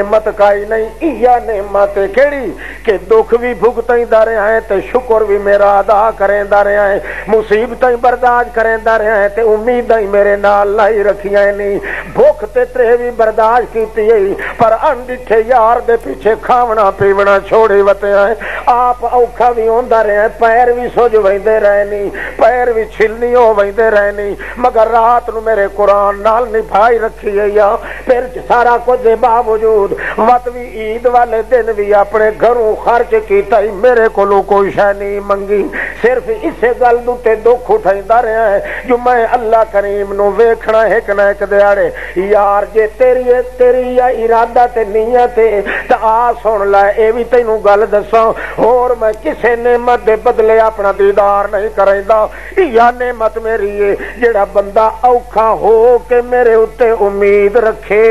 نعمت کائی نہیں یا نعمت کیڑی کہ دکھ بھی بھگتیندا رہیا ہے تے شکر بھی میرا ادا کریندا رہیا ہے، مصیبتیں برداشت کریندا رہیا ہے تے امیداں میرے نال لائی رکھیاں نہیں، بھوک تے ترے بھی برداشت کیتی ہے پر انڈٹھے یار دے پیچھے کھاونا پیونا چھوڑی وتے ہیں، آپ اوکھا بھی ہوندا رہیا ہے، پیر بھی سج ویندے رہے نہیں، پیر بھی چھلنی ہو ویندے رہے نہیں، مگر رات نو میرے قرآن نال نبھائی رکھی ہے یا پھر سارا کچھ دے باوجود وقت بھی عید والے دن بھی اپنے گھروں خرچ کیتا ہی میرے کولوں کوئی شے نہیں منگی، صرف اسے گل تے دکھ اٹھائندا رہیا ہے جو میں اللہ کریم نو ویکھنا ایک نہ ایک دیاڑے، یار جے تیری یا ارادہ تے نیت ہے تے آ سن لے اے بھی تینوں گل دساں، اور میں کسے نعمت دے بدلے اپنا دیدار نہیں کریندا، یا نعمت میری ہے جڑا بندہ اوکھا ہو کے میرے اتے امید رکھے،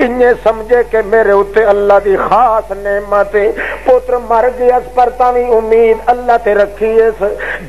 انہیں سمجھے کہ میرے اتے اللہ دی خاص نعمت ہے، پتر مر گیا پر تاوی امید اللہ تے رکھی ہے،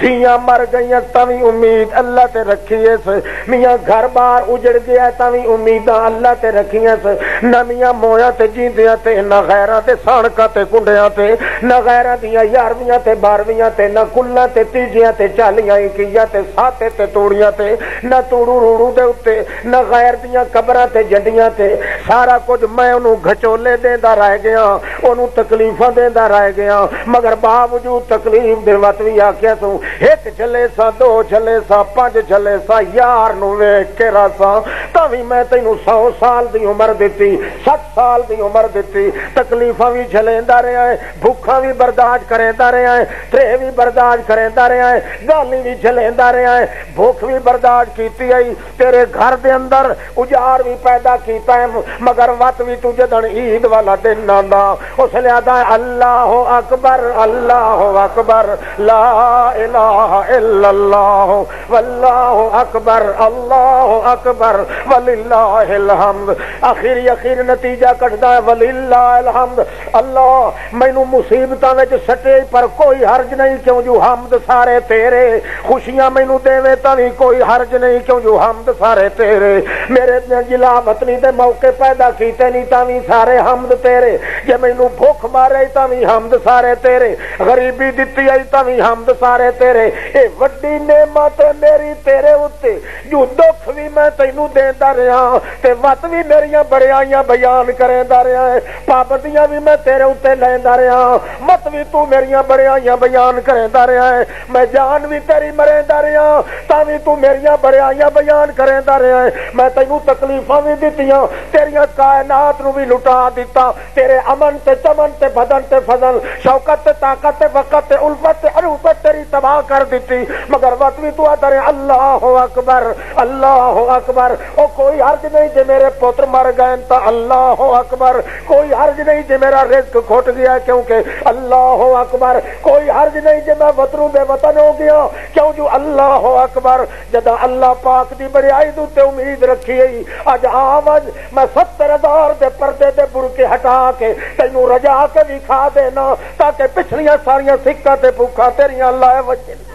دھیاں مر گئیاں تاوی امید اللہ تے رکھی ہے، میاں گھر بار اجڑ گیا تاوی امیداں اللہ تے رکھی ہے، نہ میاں مویاں تے جیندیاں تے نہ غیراں تے سانکاں تے کنڈیاں تے نہ غیراں دیاں یارویاں تے بارویاں تے نہ کلاں تے تیجیاں تے چالیاں اکیاں تے ساتے تے توڑیاں تے نہ توڑو روڑو دے اتے نہ غیر دیاں قبراں تے جنڈیاں تے سارا کچھ میں انہوں گھچولے دیندا رہ گیا، انہوں تکلیفاں دیندا رہ گیا، مگر باوجود تکلیف دے وقت بھی آکھیا تو ایک چلے سا دو چلے سا پانچ چلے سا یار نو ویکھ کے راسا تاوی میں تینوں 100 سال دی عمر دیتی 60 سال دی عمر دیتی، تکلیفاں بھی جھلیندا رہیا ہے، بھوکاں بھی برداشت کریندا رہیا ہے، ترے بھی برداشت کریندا رہیا ہے، گالی بھی جھلیندا رہیا ہے، بھوک بھی برداشت کیتی ہے، تیرے گھر دے اندر اجار بھی پیدا کیتا ہے، مگر وقت بھی تو جدن عید والا دن آندا اس لیے آدا اللہ اکبر لا الہ الا اللہ واللہ اکبر اللہ اکبر وللہ الحمد، اخیر نتیجہ کٹدا ہے وللہ الحمد، اللہ مینوں مصیبتاں وچ سٹے پر کوئی حرج نہیں کیوں جو حمد سارے تیرے، خوشیاں مینوں دیوے تاں کوئی حرج نہیں کیوں جو حمد سارے تیرے، میرے جلا وطنی دے موقع پیدا کیتے نہیں تاں سارے حمد تیرے، جے مینوں بھوک مارے تاں حمد سارے تیرے، غریبی دتی آئی تاں حمد سارے تیرے، اے وڈی نعمت میری تیرے اتے جو دکھ بھی میں تینوں دیندا رہا تے وت بھی میریاں بڑیاں بیان کریندا رہا ہے، پابندیاں بھی میں تیرے اتے لیندا رہا، مت بھی تو میریاں بڑیاں بیان کریندا رہا ہے، میں جان بھی تیری مریندا رہا تاں بھی تو میریاں بڑیاں بیان کریندا رہا ہے، میں تینوں تکلیفاں بھی دتیاں تیریاں کائنات نو بھی لٹا دیتا، تیرے امن تے چمن تے بدن تے فضل شوکت تے طاقت تے وقت تے الفت تے عروبت تیری تباہ کر دیتی، مگر وقت بھی تو آتا رہے اللہ اکبر، او کوئی حرج نہیں جے میرے پتر مر گئے تا اللہ اکبر، کوئی حرج نہیں جے میرا رزق کھٹ گیا کیونکہ اللہ اکبر، کوئی حرج نہیں جے میں وطنوں بے وطن ہو گیا کیوں جو اللہ اکبر، جدا اللہ پاک دی بڑائی تے امید رکھی ہے، اج آواز میں 70,000 دے پردے دے برکے ہٹا کے تینوں رجا کے دکھا دینا تاکہ پچھلیاں ساریاں سکھاں تے بھوکاں تیریاں لائے وجن